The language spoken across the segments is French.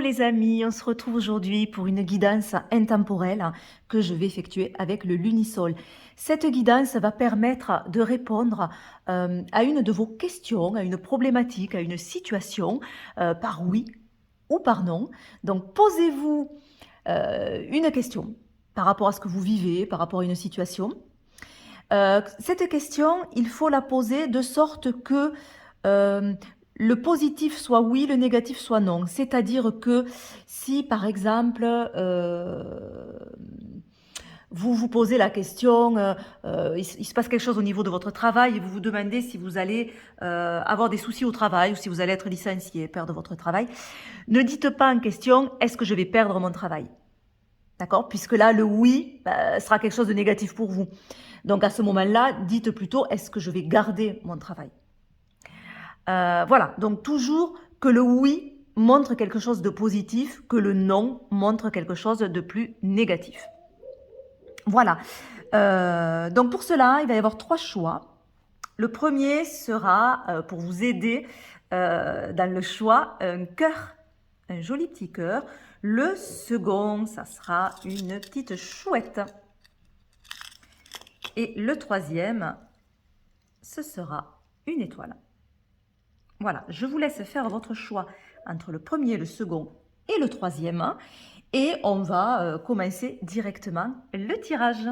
les amis, on se retrouve aujourd'hui pour une guidance intemporelle que je vais effectuer avec le Lunisol. Cette guidance va permettre de répondre à une de vos questions, à une problématique, à une situation par oui ou par non. Donc posez-vous une question par rapport à ce que vous vivez, par rapport à une situation. Cette question, il faut la poser de sorte que euh, le positif soit oui, le négatif soit non. C'est-à-dire que si, par exemple, vous vous posez la question, il se passe quelque chose au niveau de votre travail et vous vous demandez si vous allez avoir des soucis au travail ou si vous allez être licencié, perdre votre travail, ne dites pas en question, est-ce que je vais perdre mon travail? D'accord? Puisque là, le oui sera quelque chose de négatif pour vous. Donc à ce moment-là, dites plutôt, est-ce que je vais garder mon travail? Voilà, donc toujours que le oui montre quelque chose de positif, que le non montre quelque chose de plus négatif. Voilà. Donc pour cela, il va y avoir 3 choix. Le premier sera, pour vous aider dans le choix, un cœur, un joli petit cœur. Le second, ça sera une petite chouette. Et le troisième, ce sera une étoile. Voilà, je vous laisse faire votre choix entre le premier, le second et le troisième. Et on va commencer directement le tirage.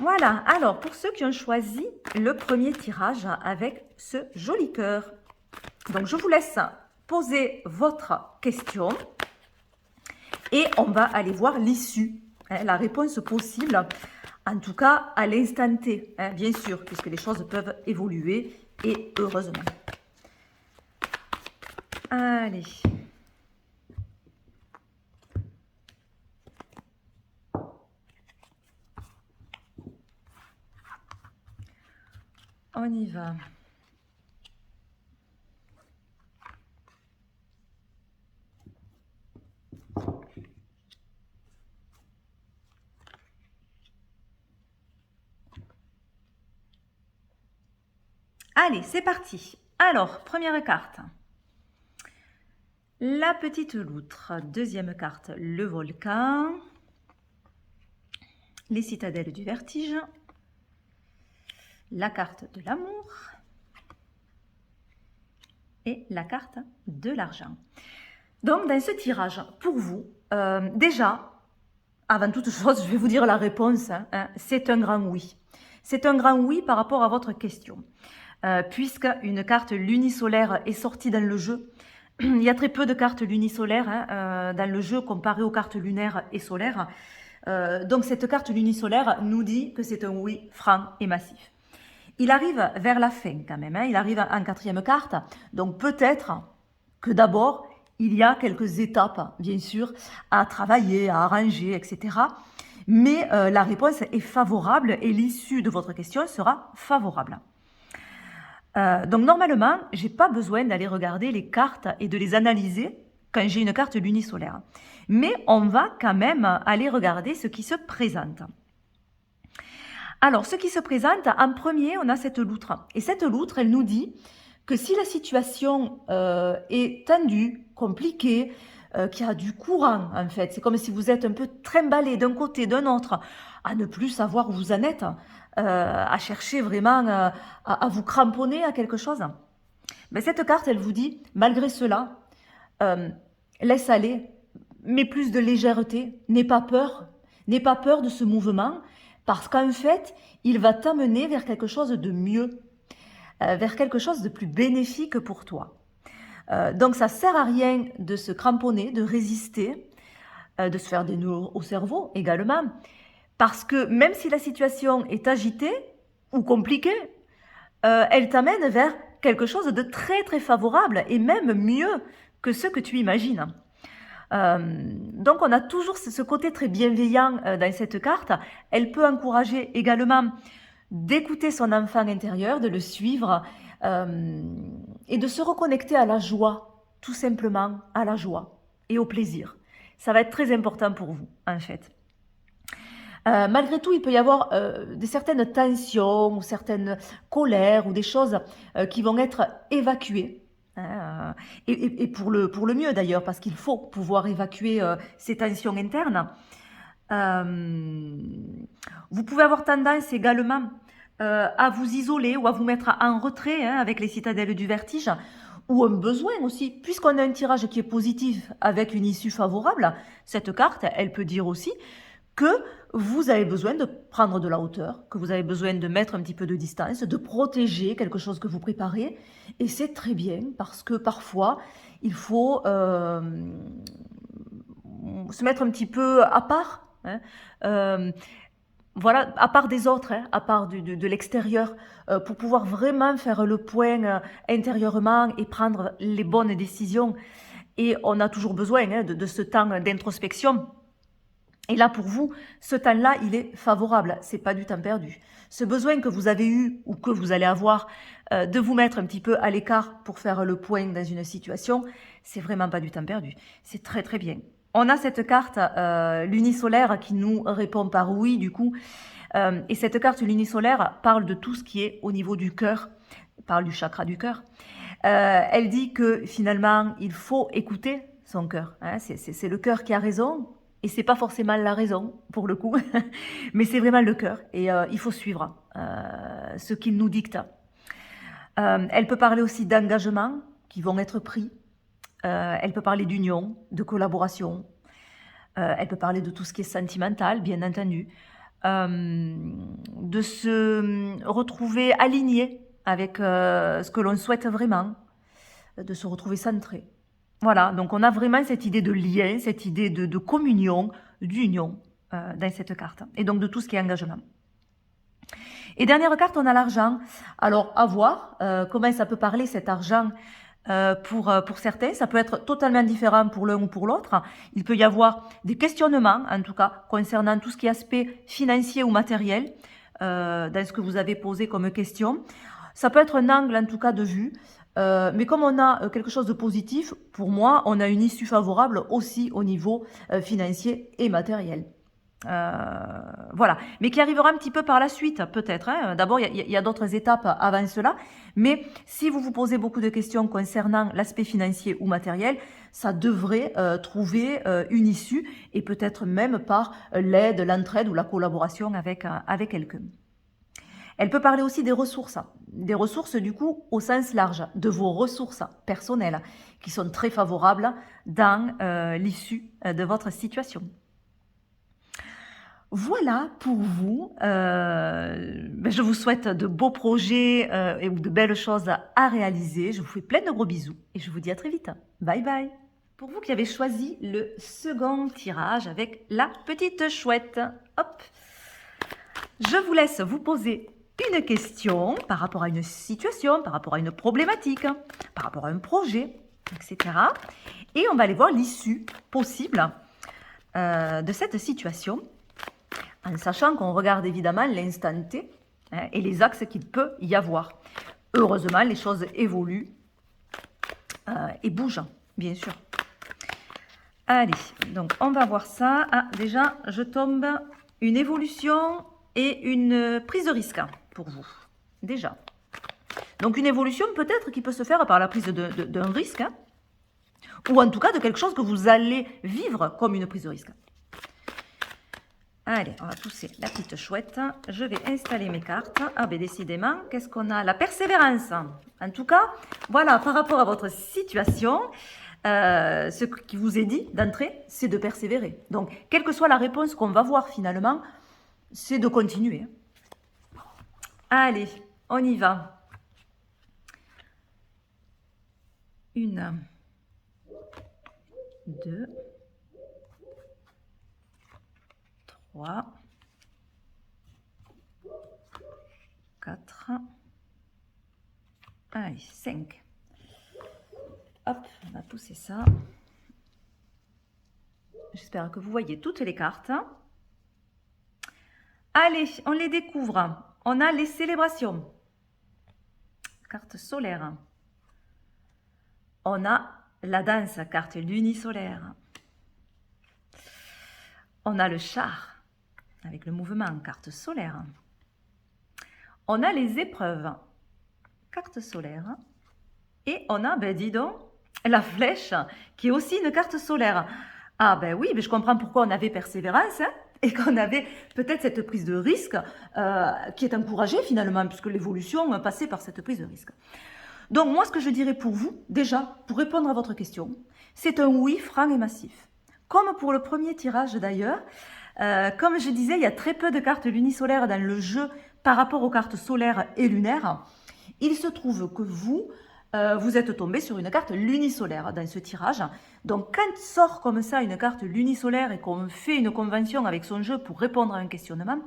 Voilà, alors pour ceux qui ont choisi le premier tirage avec ce joli cœur, donc je vous laisse poser votre question et on va aller voir l'issue, la réponse possible, en tout cas à l'instant T, bien sûr, puisque les choses peuvent évoluer et heureusement. Allez. On y va. Allez, c'est parti. Alors, première carte. La petite loutre. Deuxième carte, le volcan. Les citadelles du vertige. La carte de l'amour. Et la carte de l'argent. Donc, dans ce tirage, pour vous, déjà, avant toute chose, je vais vous dire la réponse. C'est un grand oui. C'est un grand oui par rapport à votre question. Puisque une carte lunisolaire est sortie dans le jeu. Il y a très peu de cartes lunisolaires dans le jeu comparé aux cartes lunaires et solaires. Donc cette carte lunisolaire nous dit que c'est un oui franc et massif. Il arrive vers la fin quand même, il arrive en quatrième carte, donc peut-être que d'abord il y a quelques étapes, bien sûr, à travailler, à arranger, etc. Mais la réponse est favorable et l'issue de votre question sera favorable. Donc normalement, je n'ai pas besoin d'aller regarder les cartes et de les analyser quand j'ai une carte lunisolaire. Mais on va quand même aller regarder ce qui se présente. Alors, ce qui se présente, en premier, on a cette loutre. Et cette loutre, elle nous dit que si la situation est tendue, compliquée, qu'il y a du courant, en fait, c'est comme si vous êtes un peu trimballé d'un côté, d'un autre, à ne plus savoir où vous en êtes, à chercher vraiment à vous cramponner à quelque chose. Mais cette carte, elle vous dit, malgré cela, laisse aller, mets plus de légèreté, n'aie pas peur de ce mouvement, parce qu'en fait, il va t'amener vers quelque chose de mieux, vers quelque chose de plus bénéfique pour toi. Donc ça sert à rien de se cramponner, de résister, de se faire des nœuds au cerveau également, parce que même si la situation est agitée ou compliquée, elle t'amène vers quelque chose de très très favorable et même mieux que ce que tu imagines. Donc on a toujours ce côté très bienveillant dans cette carte. Elle peut encourager également d'écouter son enfant intérieur, de le suivre et de se reconnecter à la joie, tout simplement à la joie et au plaisir. Ça va être très important pour vous en fait. Malgré tout, il peut y avoir certaines tensions ou certaines colères ou des choses qui vont être évacuées hein, et pour le mieux d'ailleurs, parce qu'il faut pouvoir évacuer ces tensions internes. Vous pouvez avoir tendance également à vous isoler ou à vous mettre en retrait avec les citadelles du vertige, ou un besoin aussi, puisqu'on a un tirage qui est positif avec une issue favorable, cette carte, elle peut dire aussi que vous avez besoin de prendre de la hauteur, que vous avez besoin de mettre un petit peu de distance, de protéger quelque chose que vous préparez. Et c'est très bien parce que parfois, il faut se mettre un petit peu à part. Voilà, à part des autres, à part de l'extérieur, pour pouvoir vraiment faire le point intérieurement et prendre les bonnes décisions. Et on a toujours besoin de ce temps d'introspection. Et là, pour vous, ce temps-là, il est favorable. C'est pas du temps perdu. Ce besoin que vous avez eu ou que vous allez avoir de vous mettre un petit peu à l'écart pour faire le point dans une situation, c'est vraiment pas du temps perdu. C'est très très bien. On a cette carte lunisolaire qui nous répond par oui, du coup. Et cette carte lunisolaire parle de tout ce qui est au niveau du cœur, parle du chakra du cœur. Elle dit que finalement, il faut écouter son cœur. Hein. C'est le cœur qui a raison. Et c'est pas forcément la raison, pour le coup, mais c'est vraiment le cœur. Et il faut suivre ce qu'il nous dicte. Elle peut parler aussi d'engagements qui vont être pris. Elle peut parler d'union, de collaboration. Elle peut parler de tout ce qui est sentimental, bien entendu. De se retrouver aligné avec ce que l'on souhaite vraiment. De se retrouver centré. Voilà, donc on a vraiment cette idée de lien, cette idée de communion, d'union dans cette carte. Et donc de tout ce qui est engagement. Et dernière carte, on a l'argent. Alors, à voir comment ça peut parler cet argent pour certains. Ça peut être totalement différent pour l'un ou pour l'autre. Il peut y avoir des questionnements, en tout cas, concernant tout ce qui est aspect financier ou matériel, dans ce que vous avez posé comme question. Ça peut être un angle, en tout cas, de vue. Mais comme on a quelque chose de positif, pour moi, on a une issue favorable aussi au niveau financier et matériel. Voilà, mais qui arrivera un petit peu par la suite, peut-être. Hein. D'abord, il y a d'autres étapes avant cela, mais si vous vous posez beaucoup de questions concernant l'aspect financier ou matériel, ça devrait trouver une issue, et peut-être même par l'aide, l'entraide ou la collaboration avec quelqu'un. Elle peut parler aussi des ressources du coup au sens large, de vos ressources personnelles qui sont très favorables dans l'issue de votre situation. Voilà pour vous. Je vous souhaite de beaux projets et de belles choses à réaliser. Je vous fais plein de gros bisous et je vous dis à très vite. Bye bye. Pour vous qui avez choisi le second tirage avec la petite chouette, hop, je vous laisse vous poser une question par rapport à une situation, par rapport à une problématique, par rapport à un projet, etc. Et on va aller voir l'issue possible de cette situation, en sachant qu'on regarde évidemment l'instant T et les axes qu'il peut y avoir. Heureusement, les choses évoluent et bougent, bien sûr. Allez, donc on va voir ça. Ah, déjà, je tombe une évolution et une prise de risque pour vous, déjà. Donc une évolution peut-être qui peut se faire par la prise d'un risque, ou en tout cas de quelque chose que vous allez vivre comme une prise de risque. Allez, on va pousser la petite chouette. Je vais installer mes cartes. Ah ben décidément, qu'est-ce qu'on a? La persévérance. En tout cas, voilà, par rapport à votre situation, ce qui vous est dit d'entrée, c'est de persévérer. Donc, quelle que soit la réponse qu'on va voir finalement, c'est de continuer. Allez, on y va. 1, 2, 3, 4, allez, 5. Hop, on va pousser ça. J'espère que vous voyez toutes les cartes. Allez, on les découvre. On a les célébrations. Carte solaire. On a la danse, carte lunisolaire. On a le char, avec le mouvement, carte solaire. On a les épreuves, carte solaire. Et on a, ben dis donc, la flèche, qui est aussi une carte solaire. Ah ben oui, mais je comprends pourquoi on avait persévérance, hein, et qu'on avait peut-être cette prise de risque qui est encouragée finalement, puisque l'évolution passait par cette prise de risque. Donc moi, ce que je dirais pour vous, déjà, pour répondre à votre question, c'est un oui franc et massif. Comme pour le premier tirage d'ailleurs, comme je disais, il y a très peu de cartes lunisolaires dans le jeu par rapport aux cartes solaires et lunaires. Il se trouve que vous, vous êtes tombé sur une carte lunisolaire dans ce tirage. Donc quand sort comme ça une carte lunisolaire et qu'on fait une convention avec son jeu pour répondre à un questionnement,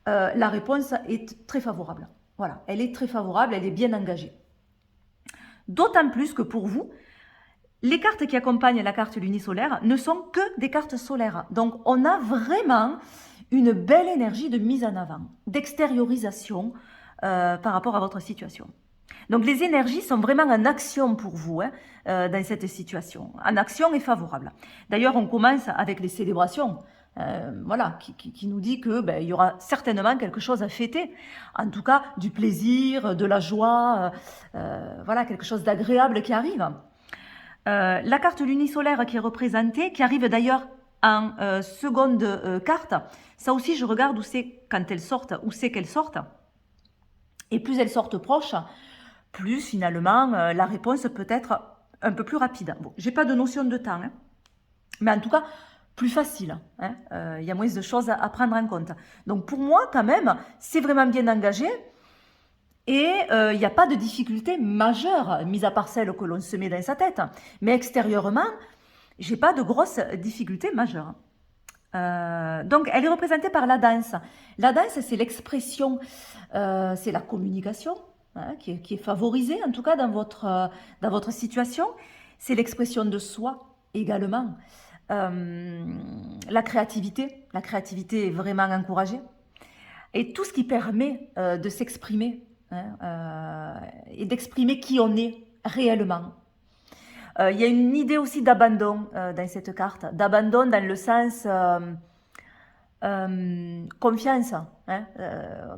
la réponse est très favorable. Voilà, elle est très favorable, elle est bien engagée. D'autant plus que pour vous, les cartes qui accompagnent la carte lunisolaire ne sont que des cartes solaires. Donc on a vraiment une belle énergie de mise en avant, d'extériorisation par rapport à votre situation. Donc les énergies sont vraiment en action pour vous dans cette situation, en action et favorable. D'ailleurs, on commence avec les célébrations, voilà, qui nous dit que il y aura certainement quelque chose à fêter, en tout cas du plaisir, de la joie, voilà, quelque chose d'agréable qui arrive. La carte lunisolaire qui est représentée, qui arrive d'ailleurs en seconde carte, ça aussi je regarde où c'est quand elles sortent, où c'est qu'elles sortent. Et plus elles sortent proches, plus finalement la réponse peut être un peu plus rapide. Bon, j'ai pas de notion de temps, hein, mais en tout cas plus facile. Il y a moins de choses à prendre en compte. Donc pour moi quand même, c'est vraiment bien engagé. Et il n'y a pas de difficulté majeure, mis à part celle que l'on se met dans sa tête. Mais extérieurement, j'ai pas de grosses difficultés majeures. Donc, elle est représentée par la danse. La danse, c'est l'expression, c'est la communication qui est favorisée, en tout cas dans votre situation. C'est l'expression de soi également. La créativité est vraiment encouragée. Et tout ce qui permet de s'exprimer et d'exprimer qui on est réellement. Il y a une idée aussi d'abandon dans cette carte, d'abandon dans le sens confiance,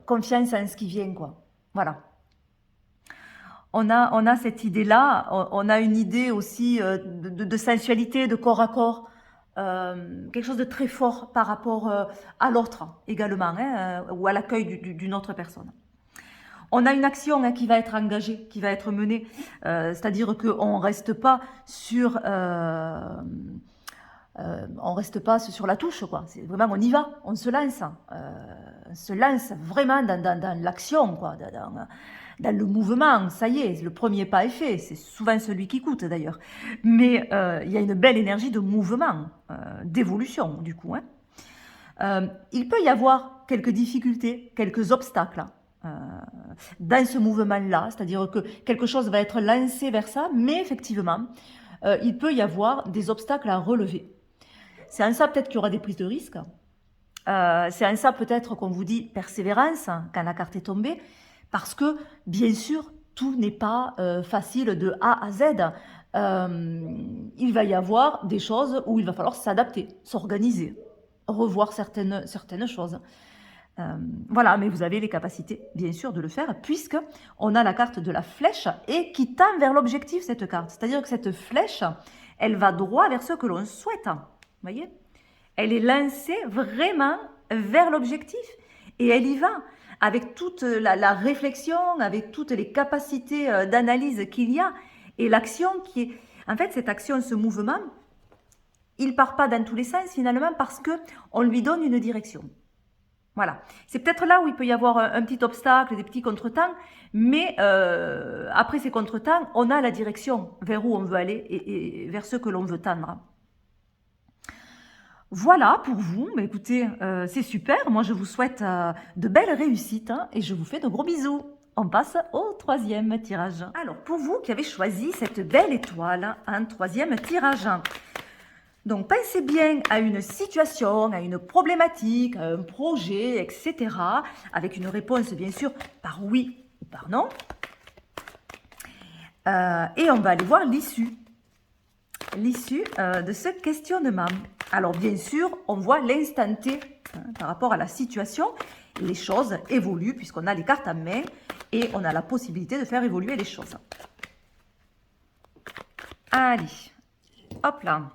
confiance en ce qui vient, quoi. Voilà. On a cette idée-là, on a une idée aussi de sensualité, de corps à corps, quelque chose de très fort par rapport à l'autre également, ou à l'accueil d'une autre personne. On a une action qui va être engagée, qui va être menée, c'est-à-dire qu'on ne reste pas sur la touche, quoi. C'est vraiment, on y va, on se lance vraiment dans l'action, quoi, dans le mouvement. Ça y est, le premier pas est fait, c'est souvent celui qui coûte d'ailleurs. Mais il y a une belle énergie de mouvement, d'évolution du coup. Il peut y avoir quelques difficultés, quelques obstacles dans ce mouvement-là, c'est-à-dire que quelque chose va être lancé vers ça, mais effectivement, il peut y avoir des obstacles à relever. C'est en ça peut-être qu'il y aura des prises de risques, c'est en ça peut-être qu'on vous dit persévérance quand la carte est tombée, parce que bien sûr, tout n'est pas facile de A à Z. Il va y avoir des choses où il va falloir s'adapter, s'organiser, revoir certaines choses. Voilà, mais vous avez les capacités, bien sûr, de le faire, puisque on a la carte de la flèche et qui tend vers l'objectif, cette carte. C'est-à-dire que cette flèche, elle va droit vers ce que l'on souhaite. Vous voyez? Elle est lancée vraiment vers l'objectif et elle y va avec toute la réflexion, avec toutes les capacités d'analyse qu'il y a et l'action qui est... En fait, cette action, ce mouvement, il part pas dans tous les sens finalement parce qu'on lui donne une direction. Voilà, c'est peut-être là où il peut y avoir un petit obstacle, des petits contretemps, mais après ces contretemps, on a la direction vers où on veut aller et vers ce que l'on veut tendre. Voilà pour vous, mais écoutez, c'est super, moi je vous souhaite de belles réussites et je vous fais de gros bisous. On passe au troisième tirage. Alors, pour vous qui avez choisi cette belle étoile en troisième tirage, donc, pensez bien à une situation, à une problématique, à un projet, etc. Avec une réponse, bien sûr, par oui ou par non. Et on va aller voir l'issue. L'issue de ce questionnement. Alors, bien sûr, on voit l'instant T par rapport à la situation. Les choses évoluent puisqu'on a les cartes en main et on a la possibilité de faire évoluer les choses. Allez, hop là.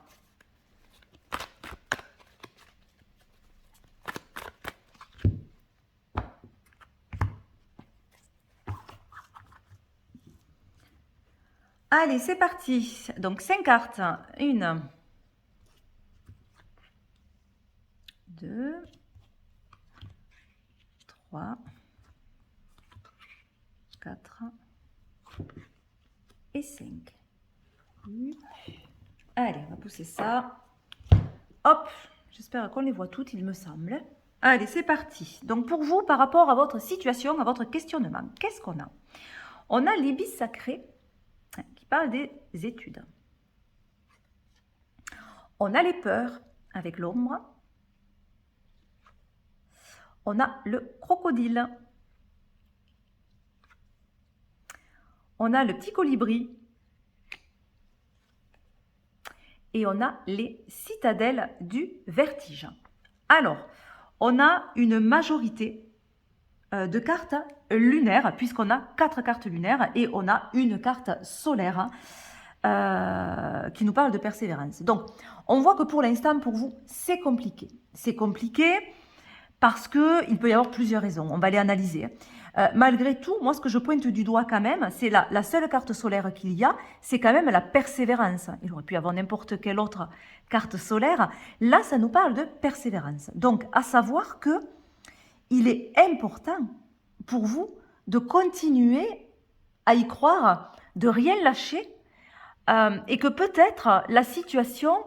Allez, c'est parti. Donc, 5 cartes. 1, 2, 3, 4 et 5. Allez, on va pousser ça. Hop, j'espère qu'on les voit toutes, il me semble. Allez, c'est parti. Donc, pour vous, par rapport à votre situation, à votre questionnement, qu'est-ce qu'on a? On a l'ibis sacré qui parle des études. On a les peurs avec l'ombre. On a le crocodile. On a le petit colibri. Et on a les citadelles du vertige. Alors, on a une majorité de cartes lunaires, puisqu'on a 4 cartes lunaires et on a une carte solaire qui nous parle de persévérance. Donc, on voit que pour l'instant, pour vous, c'est compliqué. C'est compliqué parce qu'il peut y avoir plusieurs raisons. On va les analyser. Malgré tout, moi, ce que je pointe du doigt quand même, c'est la seule carte solaire qu'il y a, c'est quand même la persévérance. Il aurait pu y avoir n'importe quelle autre carte solaire. Là, ça nous parle de persévérance. Donc, à savoir que il est important pour vous de continuer à y croire, de rien lâcher, et que peut-être la situation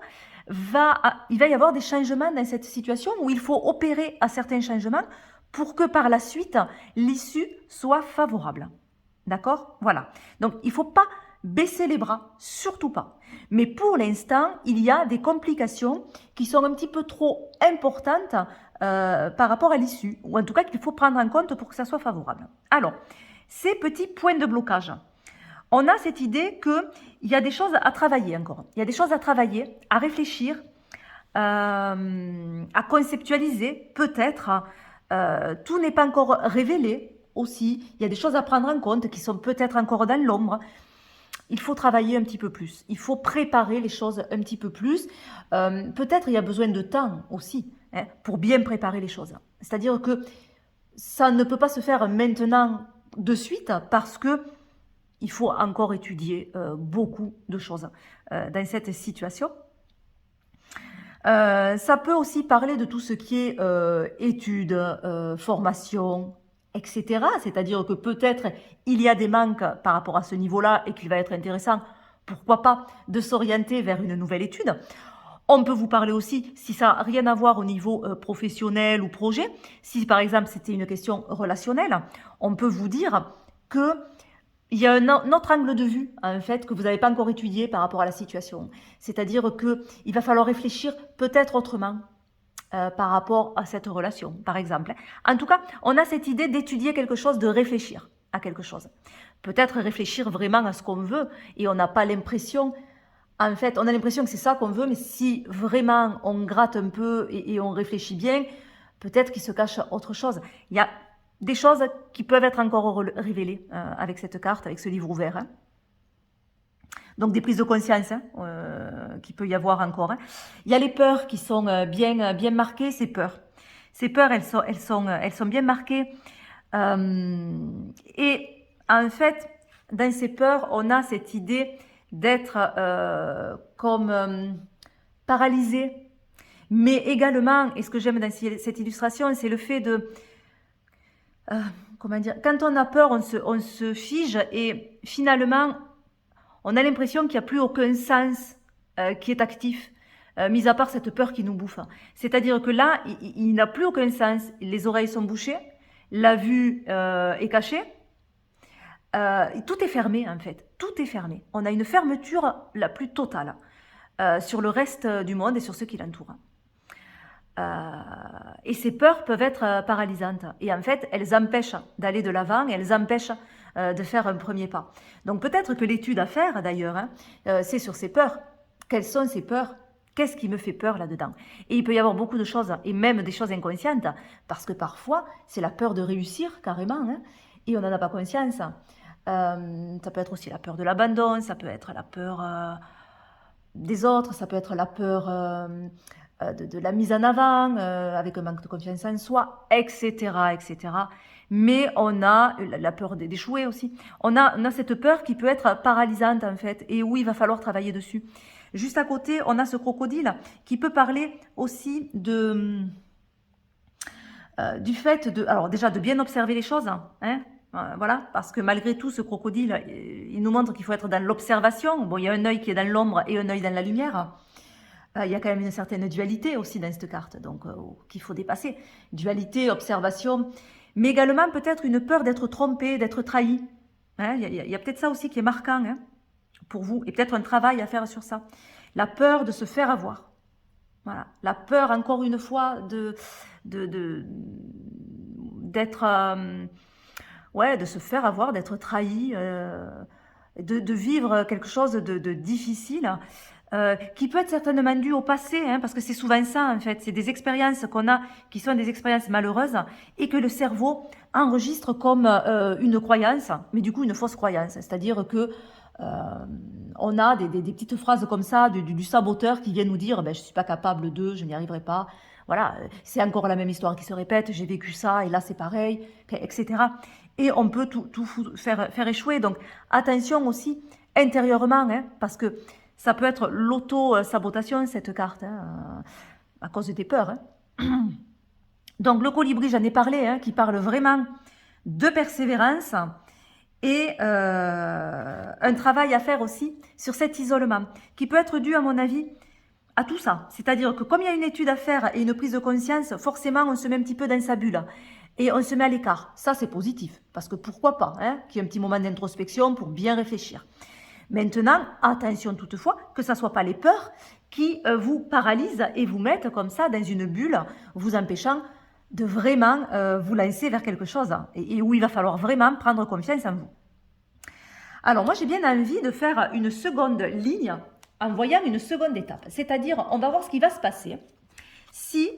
il va y avoir des changements dans cette situation où il faut opérer à certains changements pour que par la suite, l'issue soit favorable. D'accord? Voilà. Donc, il ne faut pas baisser les bras, surtout pas. Mais pour l'instant, il y a des complications qui sont un petit peu trop importantes par rapport à l'issue, ou en tout cas qu'il faut prendre en compte pour que ça soit favorable. Alors, ces petits points de blocage. On a cette idée qu'il y a des choses à travailler encore. Il y a des choses à travailler, à réfléchir, à conceptualiser, peut-être. Tout n'est pas encore révélé aussi. Il y a des choses à prendre en compte qui sont peut-être encore dans l'ombre. Il faut travailler un petit peu plus. Il faut préparer les choses un petit peu plus. Peut-être il y a besoin de temps aussi pour bien préparer les choses. C'est-à-dire que ça ne peut pas se faire maintenant de suite parce que il faut encore étudier beaucoup de choses dans cette situation. Ça peut aussi parler de tout ce qui est études, formation, etc. C'est-à-dire que peut-être il y a des manques par rapport à ce niveau-là et qu'il va être intéressant, pourquoi pas, de s'orienter vers une nouvelle étude. On peut vous parler aussi, si ça n'a rien à voir au niveau professionnel ou projet, si par exemple c'était une question relationnelle, on peut vous dire que il y a un autre angle de vue, en fait, que vous n'avez pas encore étudié par rapport à la situation. C'est-à-dire qu'il va falloir réfléchir peut-être autrement par rapport à cette relation, par exemple. En tout cas, on a cette idée d'étudier quelque chose, de réfléchir à quelque chose. Peut-être réfléchir vraiment à ce qu'on veut et on n'a pas l'impression... En fait, on a l'impression que c'est ça qu'on veut, mais si vraiment on gratte un peu et on réfléchit bien, peut-être qu'il se cache autre chose. Il y a des choses qui peuvent être encore révélées avec cette carte, avec ce livre ouvert. Hein. Donc des prises de conscience qu'il peut y avoir encore. Hein. Il y a les peurs qui sont bien marquées, ces peurs. Ces peurs, elles sont bien marquées. Et en fait, dans ces peurs, on a cette idée d'être comme paralysé. Mais également, et ce que j'aime dans cette illustration, c'est le fait de... comment dire, quand on a peur, on se fige et finalement, on a l'impression qu'il n'y a plus aucun sens qui est actif, mis à part cette peur qui nous bouffe. C'est-à-dire que là, il n'a plus aucun sens. Les oreilles sont bouchées, la vue est cachée, tout est fermé en fait. Tout est fermé. On a une fermeture la plus totale sur le reste du monde et sur ceux qui l'entourent. Et ces peurs peuvent être paralysantes. Et en fait, elles empêchent d'aller de l'avant et elles empêchent de faire un premier pas. Donc peut-être que l'étude à faire d'ailleurs, hein, c'est sur ces peurs. Quelles sont ces peurs? Qu'est-ce qui me fait peur là-dedans? Et il peut y avoir beaucoup de choses, et même des choses inconscientes, parce que parfois, c'est la peur de réussir carrément, hein, et on n'en a pas conscience. Ça peut être aussi la peur de l'abandon, ça peut être la peur des autres, ça peut être la peur de la mise en avant, avec un manque de confiance en soi, etc., etc. Mais on a la peur d'échouer aussi. On a cette peur qui peut être paralysante en fait, et où il va falloir travailler dessus. Juste à côté, on a ce crocodile qui peut parler aussi du fait alors déjà de bien observer les choses, hein, voilà, parce que malgré tout, ce crocodile, il nous montre qu'il faut être dans l'observation. Bon, il y a un œil qui est dans l'ombre et un œil dans la lumière. Il y a quand même une certaine dualité aussi dans cette carte, donc qu'il faut dépasser. Dualité, observation, mais également peut-être une peur d'être trompé, d'être trahi. Hein, il y a peut-être ça aussi qui est marquant, hein, pour vous, et peut-être un travail à faire sur ça. La peur de se faire avoir. Voilà. La peur, encore une fois, d'être, ouais, de se faire avoir, d'être trahi, de vivre quelque chose de difficile, qui peut être certainement dû au passé, hein, parce que c'est souvent ça, en fait. C'est des expériences qu'on a qui sont des expériences malheureuses et que le cerveau enregistre comme une croyance, mais du coup une fausse croyance. C'est-à-dire que on a des petites phrases comme ça du saboteur qui vient nous dire ben, je ne suis pas capable de, je n'y arriverai pas. Voilà, c'est encore la même histoire qui se répète, j'ai vécu ça et là c'est pareil, etc. Et on peut tout faire échouer. Donc attention aussi intérieurement, hein, parce que ça peut être l'auto-sabotation cette carte, hein, à cause de tes peurs. Hein. Donc le colibri, j'en ai parlé, hein, qui parle vraiment de persévérance et un travail à faire aussi sur cet isolement, qui peut être dû, à mon avis, à tout ça. C'est-à-dire que comme il y a une étude à faire et une prise de conscience, forcément, on se met un petit peu dans sa bulle et on se met à l'écart. Ça, c'est positif, parce que pourquoi pas, hein, qu'il y ait un petit moment d'introspection pour bien réfléchir. Maintenant, attention toutefois, que ce ne soit pas les peurs qui vous paralysent et vous mettent comme ça dans une bulle, vous empêchant de vraiment vous lancer vers quelque chose et où il va falloir vraiment prendre confiance en vous. Alors moi j'ai bien envie de faire une seconde ligne en voyant une seconde étape, c'est-à-dire on va voir ce qui va se passer si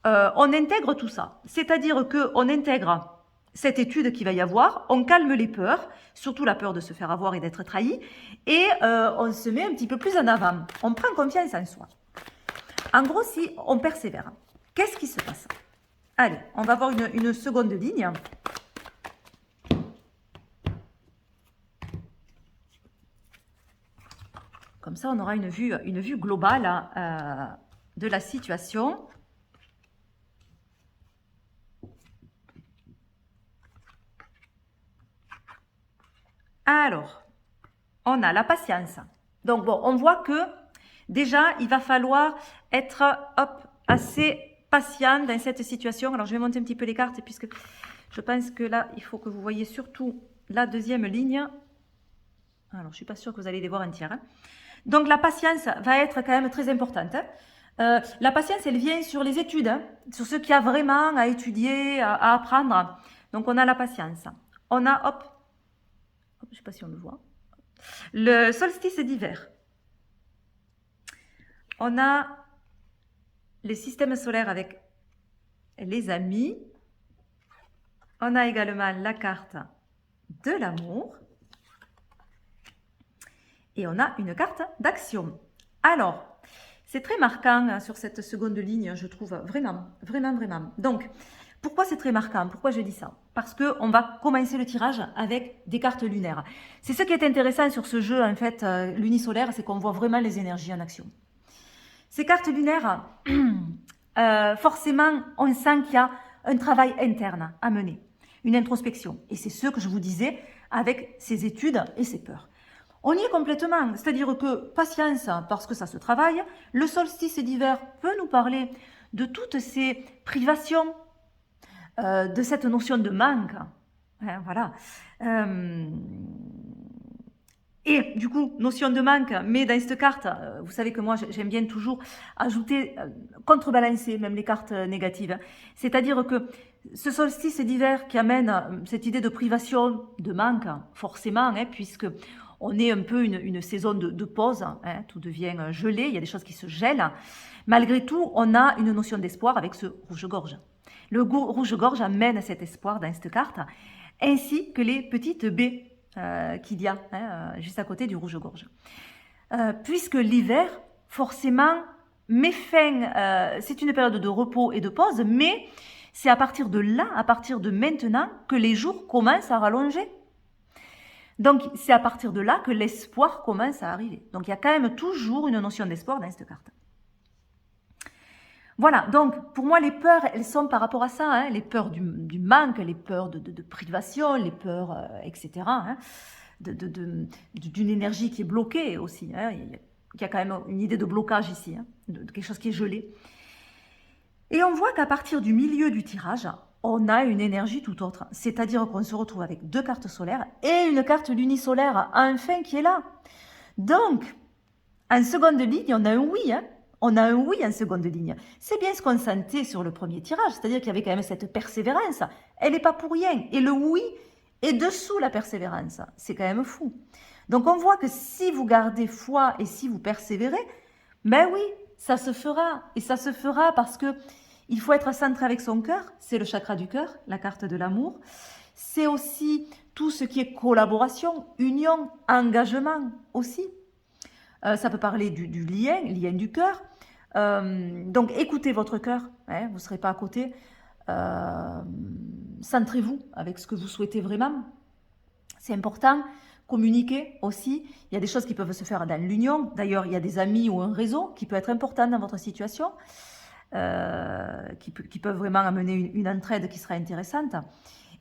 on intègre tout ça, c'est-à-dire qu'on intègre cette étude qu'il va y avoir, on calme les peurs, surtout la peur de se faire avoir et d'être trahi, et on se met un petit peu plus en avant, on prend confiance en soi. En gros, si on persévère, qu'est-ce qui se passe ? Allez, on va voir une seconde ligne. Comme ça, on aura une vue globale de la situation. Alors, on a la patience. Donc bon, on voit que déjà, il va falloir être assez patient dans cette situation. Alors, je vais monter un petit peu les cartes puisque je pense que là, il faut que vous voyez surtout la deuxième ligne. Alors, je ne suis pas sûre que vous allez les voir entières. Hein. Donc, la patience va être quand même très importante. Hein. La patience, elle vient sur les études, hein, sur ce qu'il y a vraiment à étudier, à apprendre. Donc, on a la patience. On a, je ne sais pas si on le voit, le solstice d'hiver. On a les systèmes solaires avec les amis. On a également la carte de l'amour. Et on a une carte d'action. Alors, c'est très marquant sur cette seconde ligne, je trouve, vraiment, vraiment, vraiment. Donc, pourquoi c'est très marquant? Pourquoi je dis ça? Parce qu'on va commencer le tirage avec des cartes lunaires. C'est ce qui est intéressant sur ce jeu, en fait, lunisolaire, c'est qu'on voit vraiment les énergies en action. Ces cartes lunaires, forcément, on sent qu'il y a un travail interne à mener, une introspection. Et c'est ce que je vous disais avec ces études et ces peurs. On y est complètement, c'est-à-dire que patience, parce que ça se travaille, le solstice d'hiver peut nous parler de toutes ces privations, de cette notion de manque. Hein, voilà. Et du coup, notion de manque, mais dans cette carte, vous savez que moi j'aime bien toujours ajouter, contrebalancer même les cartes négatives. C'est-à-dire que ce solstice d'hiver qui amène cette idée de privation, de manque, forcément, hein, puisque on est un peu une saison de pause, hein, tout devient gelé, il y a des choses qui se gèlent. Malgré tout, on a une notion d'espoir avec ce rouge-gorge. Le rouge-gorge amène cet espoir dans cette carte, ainsi que les petites baies qu'il y a juste à côté du rouge-gorge. puisque l'hiver, forcément, met fin, c'est une période de repos et de pause, mais c'est à partir de là, à partir de maintenant, que les jours commencent à rallonger. Donc, c'est à partir de là que l'espoir commence à arriver. Donc, il y a quand même toujours une notion d'espoir dans cette carte. Voilà, donc pour moi, les peurs, elles sont par rapport à ça, hein, les peurs du manque, les peurs de privation, les peurs, etc., hein, d'une énergie qui est bloquée aussi. Hein, il y a quand même une idée de blocage ici, hein, de quelque chose qui est gelé. Et on voit qu'à partir du milieu du tirage, on a une énergie tout autre. C'est-à-dire qu'on se retrouve avec 2 cartes solaires et une carte lunisolaire enfin qui est là. Donc, en seconde ligne, on a un oui, hein. On a un oui en seconde ligne. C'est bien ce qu'on sentait sur le premier tirage, c'est-à-dire qu'il y avait quand même cette persévérance. Elle n'est pas pour rien. Et le oui est dessous la persévérance. C'est quand même fou. Donc on voit que si vous gardez foi et si vous persévérez, ben oui, ça se fera. Et ça se fera parce que il faut être centré avec son cœur. C'est le chakra du cœur, la carte de l'amour. C'est aussi tout ce qui est collaboration, union, engagement aussi. Ça peut parler du lien du cœur. Donc écoutez votre cœur, hein, vous ne serez pas à côté. Centrez-vous avec ce que vous souhaitez vraiment. C'est important. Communiquer aussi. Il y a des choses qui peuvent se faire dans l'union. D'ailleurs, il y a des amis ou un réseau qui peut être important dans votre situation, qui peuvent vraiment amener une entraide qui sera intéressante.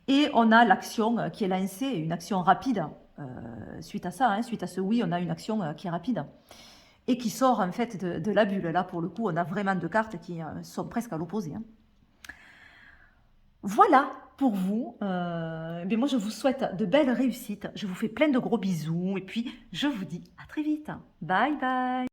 Et on a l'action qui est lancée, une action rapide. Suite à ça, hein, suite à ce oui, on a une action qui est rapide et qui sort en fait de la bulle. Là, pour le coup, on a vraiment 2 cartes qui sont presque à l'opposé. Hein. Voilà pour vous. Mais moi, je vous souhaite de belles réussites. Je vous fais plein de gros bisous et puis je vous dis à très vite. Bye bye.